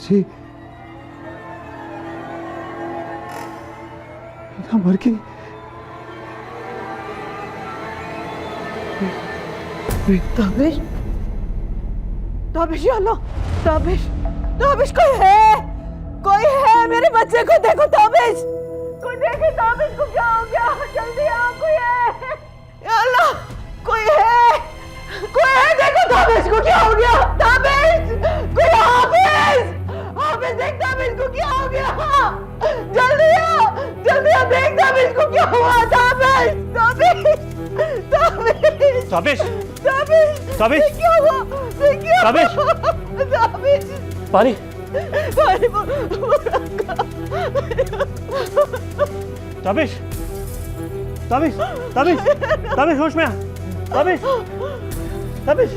जी मीना मर गई। ताबिश, ताबिश या अल्लाह, ताबिश, ताबिश कोई है मेरे बच्चे को देखो ताबिश, कोई देखे ताबिश को क्या हो गया, जल्दी आओ कोई है, या अल्लाह कोई है देखो ताबिश को क्या हो गया, ताबिश कोई हाफिज, हाफिज देख ताबिश को क्या हो गया, जल्दी आ देख ताबिश को क्या हुआ, ताबिश ताबिश ताबिश ताबिश ताबिश ताबिश क्या हुआ, ताबिश ताबिश पानी ताबिश ताबिश ताबिश ताबिश होश में आ ताबिश ताबिश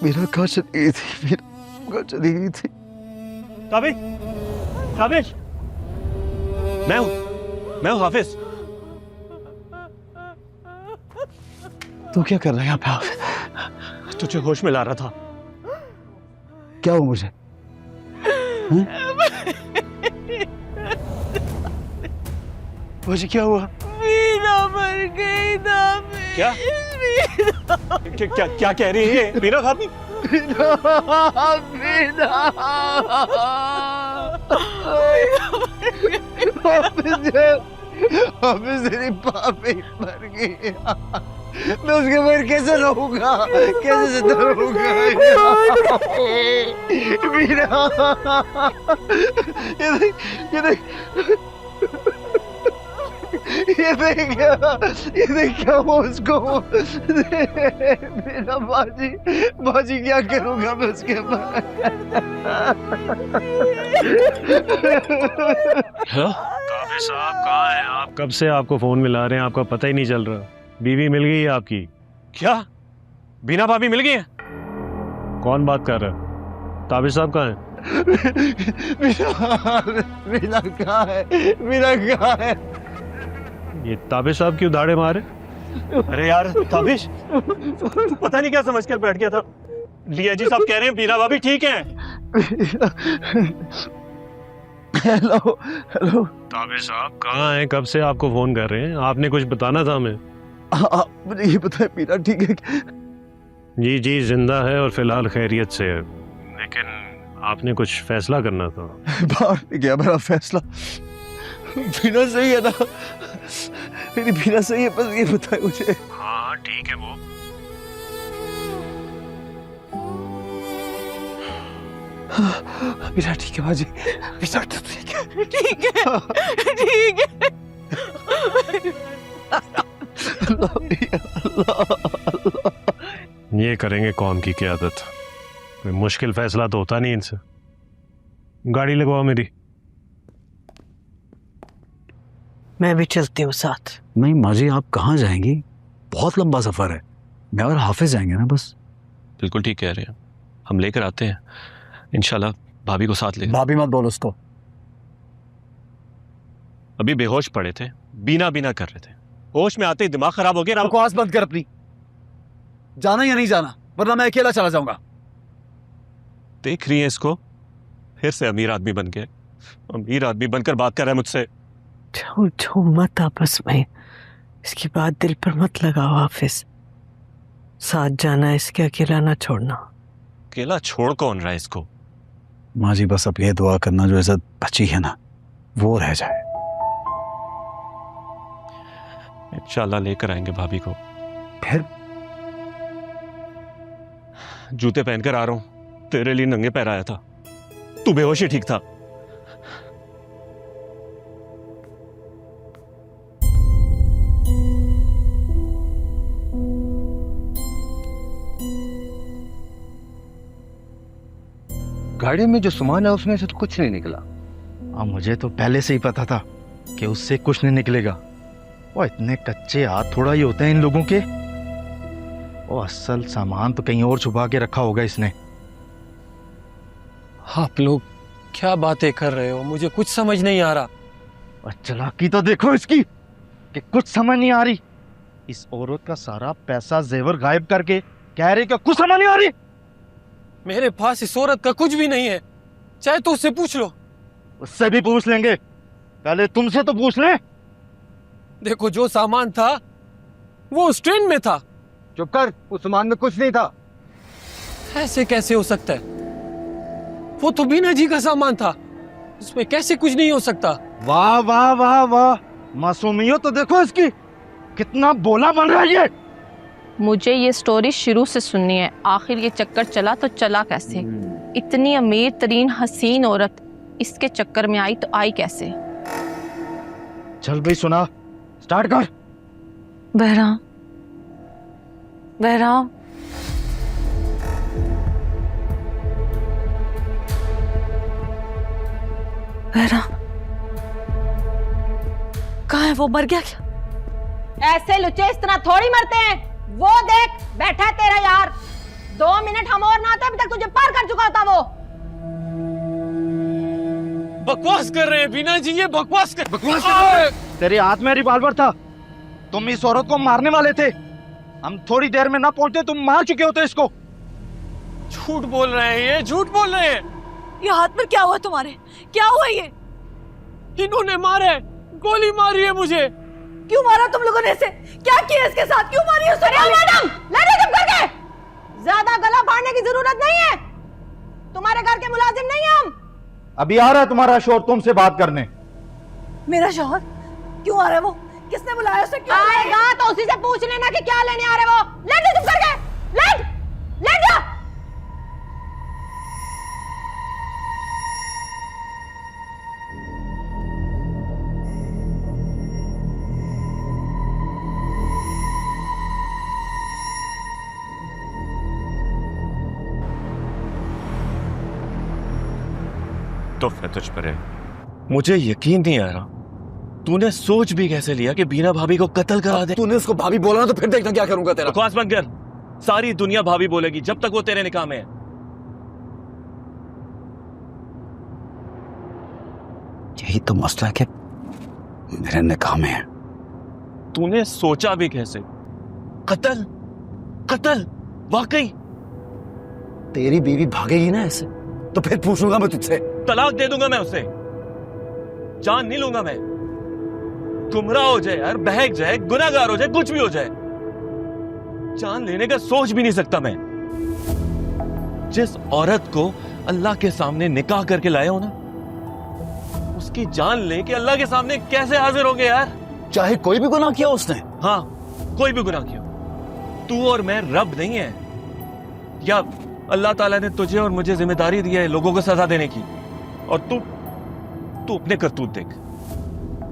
मेरा कहाँ चली गई थी, मेरा कहाँ चली गई थी। ताबिश ताबिश मैं हूँ हाफिज। तू क्या कर रहा है यहाँ पे हाफिज? तुझे होश में ला रहा था। क्या हुआ मुझे? मुझे क्या हुआ? मीना मर गई ना, क्या क्या कह रही है मीना भाभी? हाफिज तेरी भाभी मर गई। मैं उसके बगैर कैसे रहूंगा, कैसे जिंदा रहूंगा? मीरा ये देख क्या हुआ उसको। मेरा बाजी क्या करूंगा मैं उसके बाद? काफी साहब कहाँ हैं आप? कब से आपको फोन मिला रहे हैं, आपका पता ही नहीं चल रहा। बीवी मिल गई है आपकी? क्या बीना भाभी मिल गई है? कौन बात कर रहा है? ताबिश साहब कहाँ हैं? मीरा कहाँ है? ये ताबिश साहब क्यों दाड़े मारे? अरे यार ताबिश, तू पता नहीं क्या समझ कर बैठ गया था। लिया जी साहब कह रहे हैं बीना भाभी ठीक है। हेलो ताबिश साहब कहाँ हैं? कब से आपको फोन कर रहे हैं? आपने कुछ बताना था हमें। मुझे ये पता है मीरा ठीक है? जी जिंदा है और फिलहाल खैरियत से है, लेकिन आपने कुछ फैसला करना था। बाहर गया मेरा फैसला। बीना सही है ना? मेरी बीना सही है, बस ये बताए मुझे। हाँ ठीक है वो। बीना ठीक है बाजी, बीना ठीक है। ये करेंगे कौम की क़यादत। कोई मुश्किल फैसला तो होता नहीं इनसे। गाड़ी लगवाओ मेरी। मैं भी चलती हूँ साथ। नहीं माजी आप कहाँ जाएंगी? बहुत लंबा सफर है। मैं और हाफिज जाएंगे ना बस। बिल्कुल ठीक कह रहे हैं, हम लेकर आते हैं इंशाल्लाह। भाभी को साथ ले। भाभी मत बोल उसको। अभी बेहोश पड़े थे, बीना कर रहे थे, होश में आते ही दिमाग खराब हो गया। बकवास बंद कर अपनी। जाना या नहीं जाना, वरना मैं अकेला चला जाऊंगा। देख रही है इसको, फिर से अमीर आदमी बन गया। अमीर आदमी बनकर बात कर रहा है मुझसे। छो मत आपस में, इसकी बात दिल पर मत लगाओ हाफिज। साथ जाना इसके, अकेला ना छोड़ना। अकेला छोड़ कौन रहा है इसको? माँ जी बस अब ये दुआ करना जो इज्जत बची है ना वो रह जाए। इंशाल्लाह लेकर आएंगे भाभी को। फिर जूते पहनकर आ रहा हूं, तेरे लिए नंगे पैर आया था। तू बेहोश ही ठीक था। गाड़ी में जो सामान है उसमें से तो कुछ नहीं निकला। मुझे तो पहले से ही पता था कि उससे कुछ नहीं निकलेगा। वो इतने कच्चे हाथ थोड़ा ही होते हैं इन लोगों के। वो असल सामान तो कहीं और छुपा के रखा होगा इसने। आप लोग क्या बातें कर रहे हो, मुझे कुछ समझ नहीं आ रहा। और चालाकी तो देखो इसकी कि कुछ समझ नहीं आ रही। इस औरत का सारा पैसा जेवर गायब करके कह रही कि कुछ समझ नहीं आ रही। मेरे पास इस औरत का कुछ भी नहीं है, चाहे तो उससे पूछ लो। उससे भी पूछ लेंगे, पहले तुमसे तो पूछ लें। देखो, जो सामान था वो उस ट्रेन में था। चुप कर, उस सामान में कुछ नहीं था। ऐसे कैसे हो सकता है? वो तो बीना जी का सामान था, उसमें कैसे कुछ नहीं हो सकता? वाह वाह वाह वाह, मासूमियत तो देखो इसकी, कितना बोला बन रहा है ये। मुझे ये स्टोरी शुरू से सुननी है। आखिर ये चक्कर चला तो चला कैसे? इतनी अमीर तरीन हसीन औरत इसके चक्कर में आई तो आई कैसे? चल भाई सुना, स्टार्ट कर। बहराम, बहराम, बहराम कहाँ है? वो मर गया क्या? ऐसे लुच्चे इस तरह थोड़ी मरते हैं। वो देख बैठा है तेरा यार। 2 मिनट हम और ना आते अभी तक तुझे पार कर चुका होता वो। बकवास कर रहे हैं बीना जी, ये बकवास कर तेरे हाथ में रिवॉल्वर था, तुम इस औरत को मारने वाले थे। हम थोड़ी देर में ना पहुंचे, तुम मार चुके होते इसको। झूठ बोल रहे हैं, ये झूठ बोल रहे हैं। ये हाथ में क्या हुआ तुम्हारे? क्या हुआ ये? इन्होंने मारा है, गोली मारी है मुझे। क्यों मारा तुम लोगों ने इसे? क्या किया इसके साथ? क्यों मारी उसे? मैडम, लड़े चुप करके। ज्यादा गला फाड़ने की जरूरत नहीं है। तुम्हारे घर के मुलाजिम नहीं हम। अभी आ रहा है तुम्हारा शोर तुमसे बात करने। मेरा शौहर क्यों आ रहा है? वो किसने बुलाया उसे? क्यों आएगा तो उसी से पूछ लेना कि क्या लेने आ रहे वो। लड़ चुप करके, लड़ जा। तो मैं तुझ पर है, मुझे यकीन नहीं आ रहा। तूने सोच भी कैसे लिया कि बीना भाभी को कत्ल करा दे? तूने उसको भाभी बोला ना, तो फिर देखना क्या करूंगा तेरा। बकवास बंद कर। सारी दुनिया भाभी बोलेगी जब तक वो तेरे निकाह में है। यही तो मसला है कि मेरे निकाह में है। तूने सोचा भी कैसे? कत्ल, कत्ल, वाकई? तेरी बीवी भागेगी ना ऐसे, तो फिर पूछूंगा मैं तुझसे। तलाक दे दूंगा मैं उसे, जान नहीं लूंगा मैं। गुमराह हो जाए यार, बहक जाए, गुनाहगार हो जाए, कुछ भी हो जाए, जान लेने का सोच भी नहीं सकता मैं। जिस औरत को अल्लाह के सामने निकाह करके लाए हो ना, उसकी जान लेके अल्लाह के सामने कैसे हाजिर होंगे यार? चाहे कोई भी गुनाह किया उसने। हाँ, कोई भी गुनाह किया। तू और मैं रब नहीं है, या अल्लाह ताला ने तुझे और मुझे जिम्मेदारी दी है लोगों को सजा देने की, और तू अपने करतूत देख।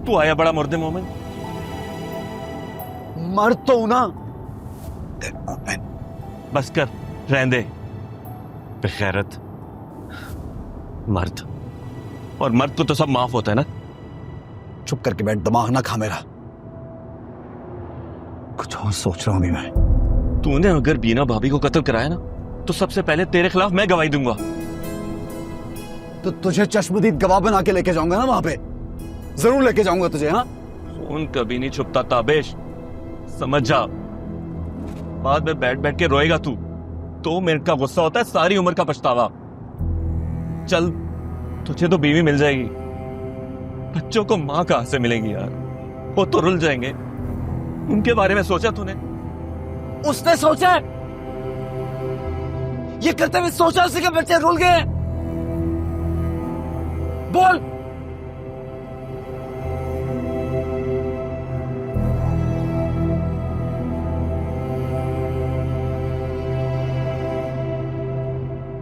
तू आया बड़ा मुर्दे मोमिन। मर तो ना मोमिन। बस कर, रहने दे। बेगैरत मर्द, और मर्द को तो सब माफ होता है ना। चुप करके बैठ, दिमाग ना खा मेरा। कुछ और सोच रहा हूं मैं। तूने अगर बीना भाभी को कत्ल कराया ना, तो सबसे पहले तेरे खिलाफ मैं गवाही दूंगा। तो तुझे चश्मदीद गवाह बना के लेके जाऊंगा ना वहां पे। जरूर लेके जाऊंगा तुझे। हाँ, खून कभी नहीं छुपता ताबेश, समझ जा। बाद में बैठ बैठ के रोएगा तू, 2 मिनट का गुस्सा होता है सारी उम्र का पछतावा। चल, तुझे तो बीवी मिल जाएगी, बच्चों को मां कहां से मिलेगी यार? वो तो रुल जाएंगे। उनके बारे में सोचा तूने? उसने सोचा, ये करते हुए सोचा उसके बच्चे रुल गए। बोल,